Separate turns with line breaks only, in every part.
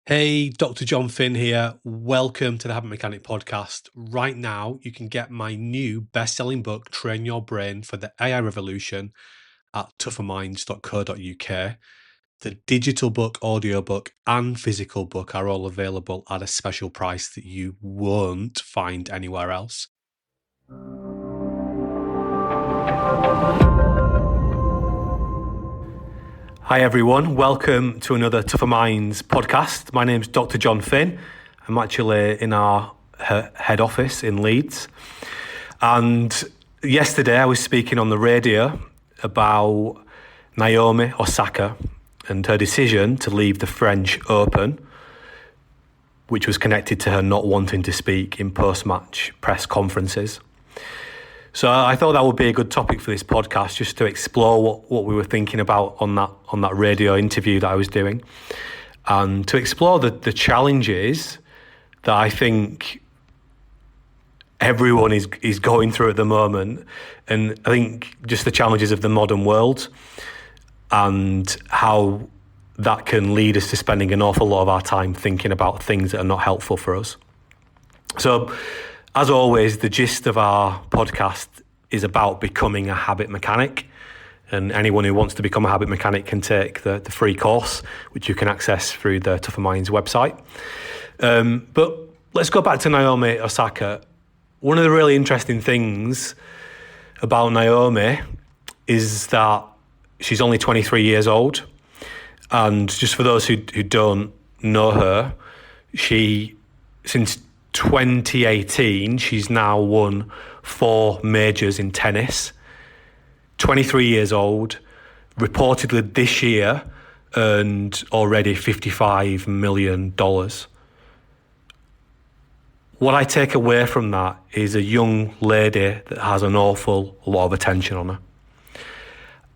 Hey, Dr. John Finn here. Welcome to the Habit Mechanic podcast. Right now, you can get my new best-selling book, Train Your Brain for the AI Revolution, at tougherminds.co.uk. The digital book, audiobook, and physical book are all available at a special price that you won't find anywhere else. Hi everyone, welcome to another Tougher Minds podcast. My name's Dr. John Finn. I'm actually in our head office in Leeds. And yesterday I was speaking on the radio about Naomi Osaka and her decision to leave the French Open, which was connected to her not wanting to speak in post-match press conferences. So I thought that would be a good topic for this podcast, just to explore what we were thinking about on that radio interview that I was doing, and to explore the challenges that I think everyone is going through at the moment, and I think just the challenges of the modern world and how that can lead us to spending an awful lot of our time thinking about things that are not helpful for us. So, as always, the gist of our podcast is about becoming a habit mechanic. And anyone who wants to become a habit mechanic can take the free course, which you can access through the Tougher Minds website. But let's go back to Naomi Osaka. One of the really interesting things about Naomi is that she's only 23 years old. And just for those who don't know her, since 2018, she's now won 4 majors in tennis. 23 years old, reportedly this year earned already $55 million. What I take away from that is a young lady that has an awful lot of attention on her.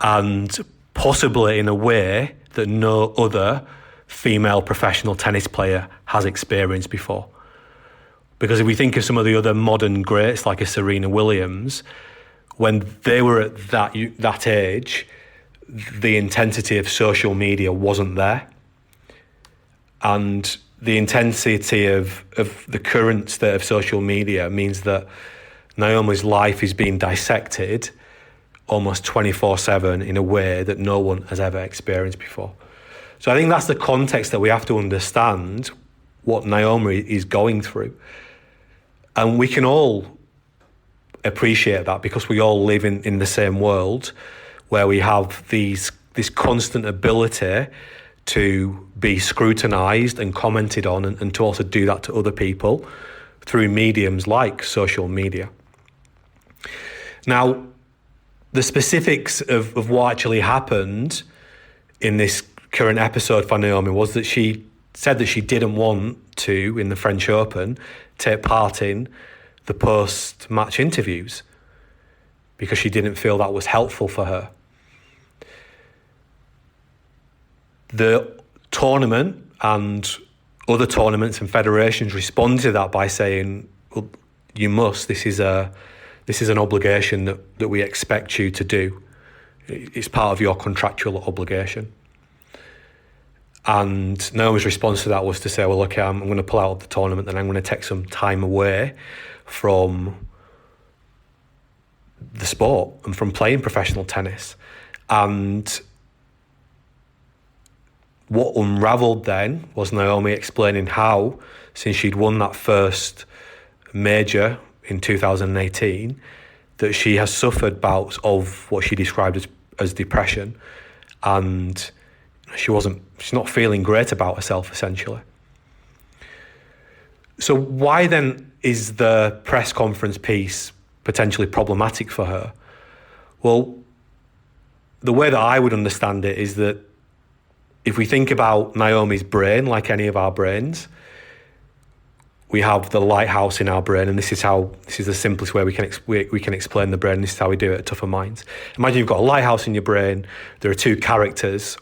And possibly in a way that no other female professional tennis player has experienced before. Because if we think of some of the other modern greats like a Serena Williams, when they were at that age, the intensity of social media wasn't there. And the intensity of the current state of social media means that Naomi's life is being dissected almost 24/7 in a way that no one has ever experienced before. So I think that's the context that we have to understand what Naomi is going through. And we can all appreciate that because we all live in the same world where we have this constant ability to be scrutinised and commented on, and to also do that to other people through mediums like social media. Now, the specifics of what actually happened in this current episode for Naomi was that she said that she didn't want to, in the French Open, take part in the post-match interviews because she didn't feel that was helpful for her. The tournament and other tournaments and federations responded to that by saying, well, you must, this is an obligation that we expect you to do. It's part of your contractual obligation. And Naomi's response to that was to say, well, okay, I'm going to pull out of the tournament and I'm going to take some time away from the sport and from playing professional tennis. And what unravelled then was Naomi explaining how, since she'd won that first major in 2018, that she has suffered bouts of what she described as depression, and she's not feeling great about herself, essentially. So why then is the press conference piece potentially problematic for her? Well, the way that I would understand it is that if we think about Naomi's brain, like any of our brains, we have the lighthouse in our brain, and this is the simplest way we can explain the brain. This is how we do it at Tougher Minds. Imagine you've got a lighthouse in your brain. There are 2 characters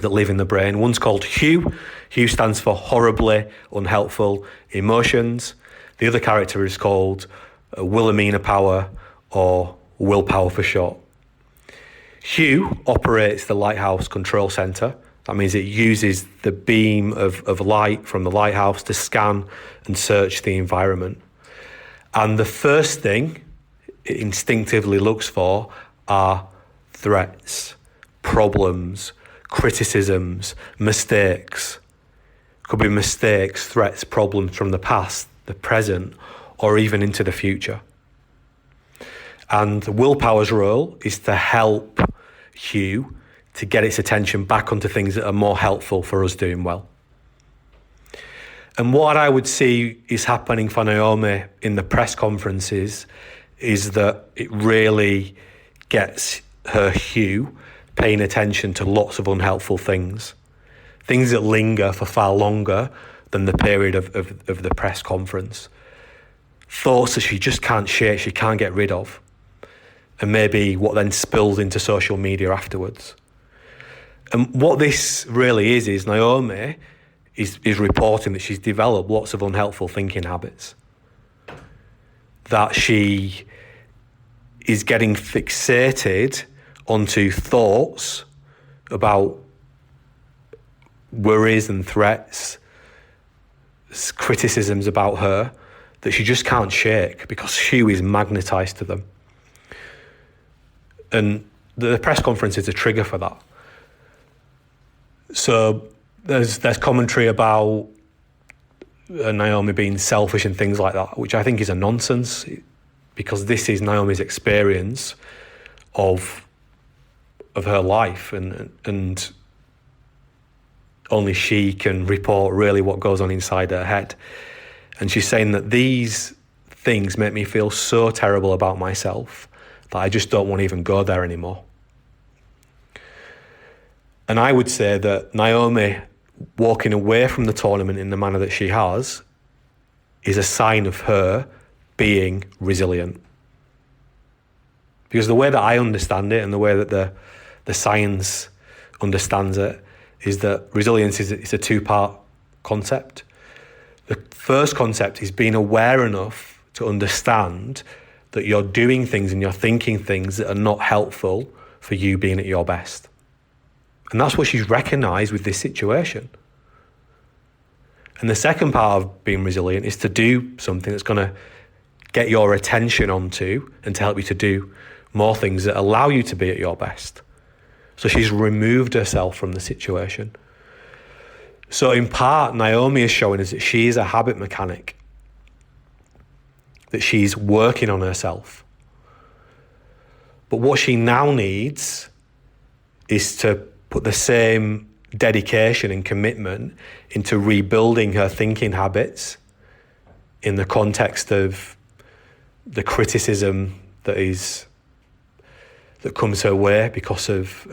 that live in the brain. One's called Hugh. Hugh stands for horribly unhelpful emotions. The other character is called Wilhelmina Power, or willpower for short. Hugh operates the lighthouse control centre. That means it uses the beam of light from the lighthouse to scan and search the environment. And the first thing it instinctively looks for are threats, problems, criticisms, mistakes. Could be mistakes, threats, problems from the past, the present, or even into the future. And willpower's role is to help Hugh to get its attention back onto things that are more helpful for us doing well. And what I would see is happening for Naomi in the press conferences is that it really gets her Hugh paying attention to lots of unhelpful things that linger for far longer than the period of the press conference. Thoughts that she just can't shake, she can't get rid of. And maybe what then spills into social media afterwards. And what this really is Naomi is reporting that she's developed lots of unhelpful thinking habits. That she is getting fixated onto thoughts about worries and threats, criticisms about her that she just can't shake because Hugh is magnetised to them. And the press conference is a trigger for that. So there's commentary about Naomi being selfish and things like that, which I think is a nonsense, because this is Naomi's experience of her life, and only she can report really what goes on inside her head. And she's saying that these things make me feel so terrible about myself that I just don't want to even go there anymore. And I would say that Naomi walking away from the tournament in the manner that she has is a sign of her being resilient. Because the way that I understand it and the way that the science understands it is that resilience is a two-part concept. The first concept is being aware enough to understand that you're doing things and you're thinking things that are not helpful for you being at your best. And that's what she's recognised with this situation. And the second part of being resilient is to do something that's going to get your attention onto and to help you to do more things that allow you to be at your best. So she's removed herself from the situation. So in part, Naomi is showing us that she is a habit mechanic, that she's working on herself. But what she now needs is to put the same dedication and commitment into rebuilding her thinking habits in the context of the criticism that comes her way because of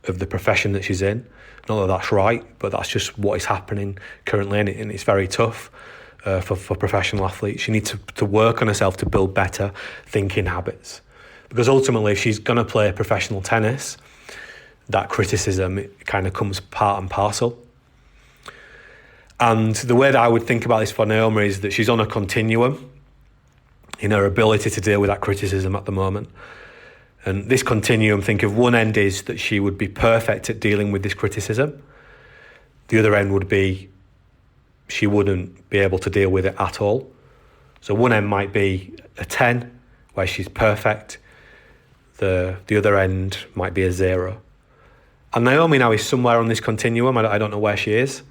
the profession that she's in. Not that that's right, but that's just what is happening currently, and it's very tough for professional athletes. She needs to work on herself to build better thinking habits. Because ultimately, if she's going to play professional tennis, that criticism, it kind of comes part and parcel. And the way that I would think about this for Naomi is that she's on a continuum in her ability to deal with that criticism at the moment. And this continuum, think of one end is that she would be perfect at dealing with this criticism. The other end would be she wouldn't be able to deal with it at all. So one end might be a 10, where she's perfect. The other end might be a 0. And Naomi now is somewhere on this continuum. I don't know where she is.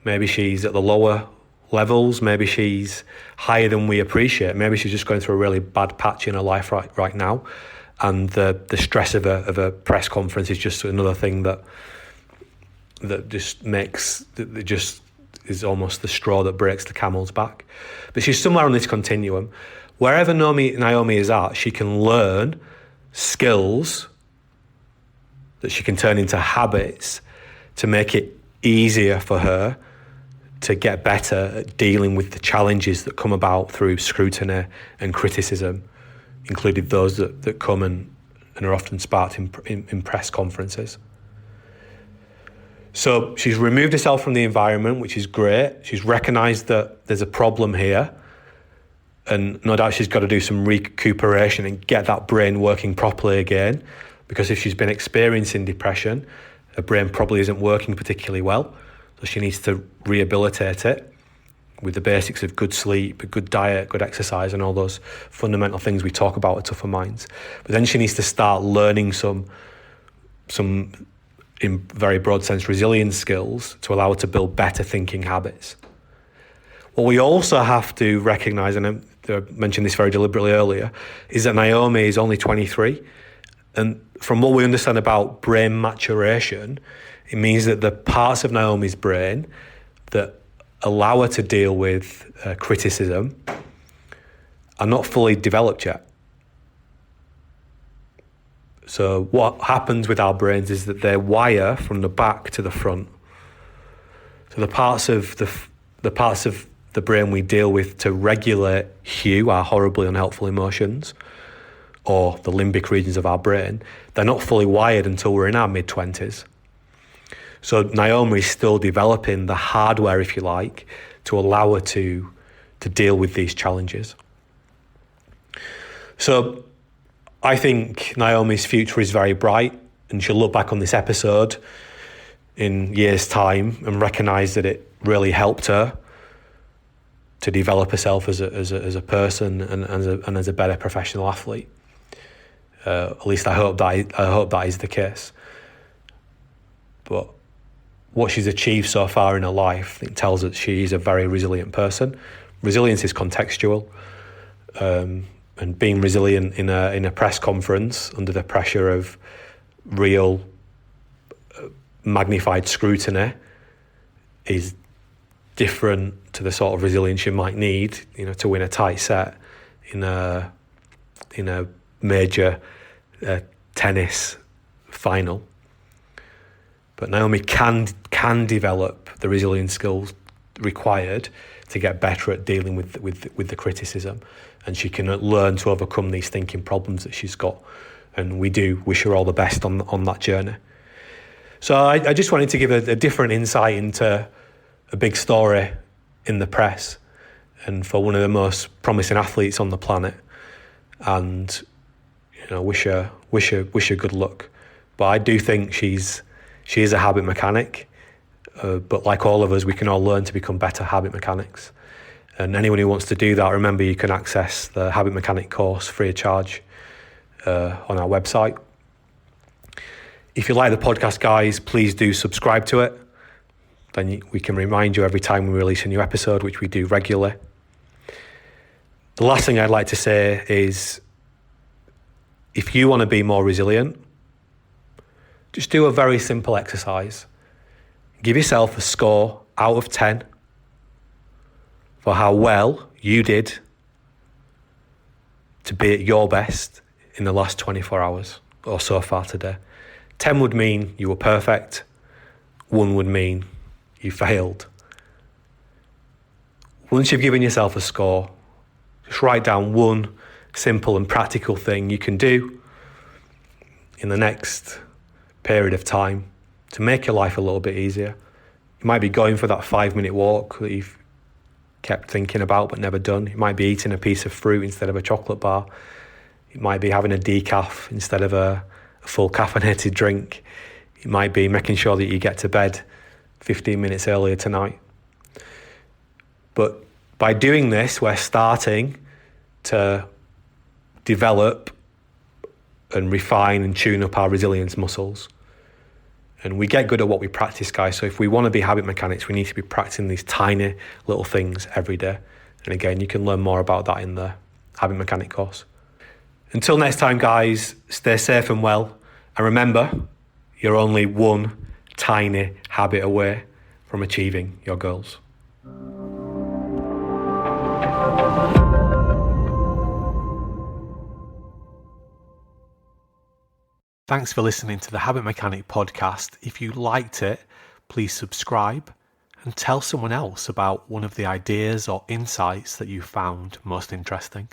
Maybe she's at the lower levels. Maybe she's higher than we appreciate. Maybe she's just going through a really bad patch in her life right now. And the stress of a press conference is just another thing that just is almost the straw that breaks the camel's back. But she's somewhere on this continuum. Wherever Naomi is at, she can learn skills that she can turn into habits to make it easier for her to get better at dealing with the challenges that come about through scrutiny and criticism, including those that come and are often sparked in press conferences. So she's removed herself from the environment, which is great. She's recognised that there's a problem here, and no doubt she's got to do some recuperation and get that brain working properly again, because if she's been experiencing depression Her brain probably isn't working particularly well, so she needs to rehabilitate it with the basics of good sleep, a good diet, good exercise, and all those fundamental things we talk about at Tougher Minds. But then she needs to start learning some in very broad sense, resilience skills to allow her to build better thinking habits. What we also have to recognise, and I mentioned this very deliberately earlier, is that Naomi is only 23. And from what we understand about brain maturation, it means that the parts of Naomi's brain that allow her to deal with criticism are not fully developed yet. So what happens with our brains is that they wire from the back to the front. So the parts of the brain we deal with to regulate hue, our horribly unhelpful emotions, or the limbic regions of our brain, they're not fully wired until we're in our mid-20s. So Naomi is still developing the hardware, if you like, to allow her to deal with these challenges. So I think Naomi's future is very bright, and she'll look back on this episode in years' time and recognise that it really helped her to develop herself as a person and as a better professional athlete. At least I hope that is the case. But what she's achieved so far in her life, I think, tells us she is a very resilient person. Resilience is contextual, and being resilient in a press conference under the pressure of real magnified scrutiny is different to the sort of resilience you might need, to win a tight set in a major tennis final. But Naomi can develop the resilience skills required to get better at dealing with the criticism, and she can learn to overcome these thinking problems that she's got. And we do wish her all the best on that journey. So I just wanted to give a different insight into a big story in the press, and for one of the most promising athletes on the planet, and wish her good luck. But I do think she is a habit mechanic, but like all of us, we can all learn to become better habit mechanics. And anyone who wants to do that, remember, you can access the Habit Mechanic course free of charge on our website. If you like the podcast, guys, please do subscribe to it. Then we can remind you every time we release a new episode, which we do regularly. The last thing I'd like to say is, if you want to be more resilient, just do a very simple exercise. Give yourself a score out of 10 for how well you did to be at your best in the last 24 hours or so far today. 10 would mean you were perfect. 1 would mean you failed. Once you've given yourself a score, just write down one simple and practical thing you can do in the next period of time to make your life a little bit easier. You might be going for that 5-minute walk that you've kept thinking about but never done. It might be eating a piece of fruit instead of a chocolate bar. It might be having a decaf instead of a full caffeinated drink. It might be making sure that you get to bed 15 minutes earlier tonight. But by doing this, we're starting to develop and refine and tune up our resilience muscles. And we get good at what we practice, guys. So if we want to be habit mechanics, we need to be practicing these tiny little things every day. And again, you can learn more about that in the Habit Mechanic course. Until next time, guys, stay safe and well. And remember, you're only one tiny habit away from achieving your goals. Thanks for listening to the Habit Mechanic podcast. If you liked it, please subscribe and tell someone else about one of the ideas or insights that you found most interesting.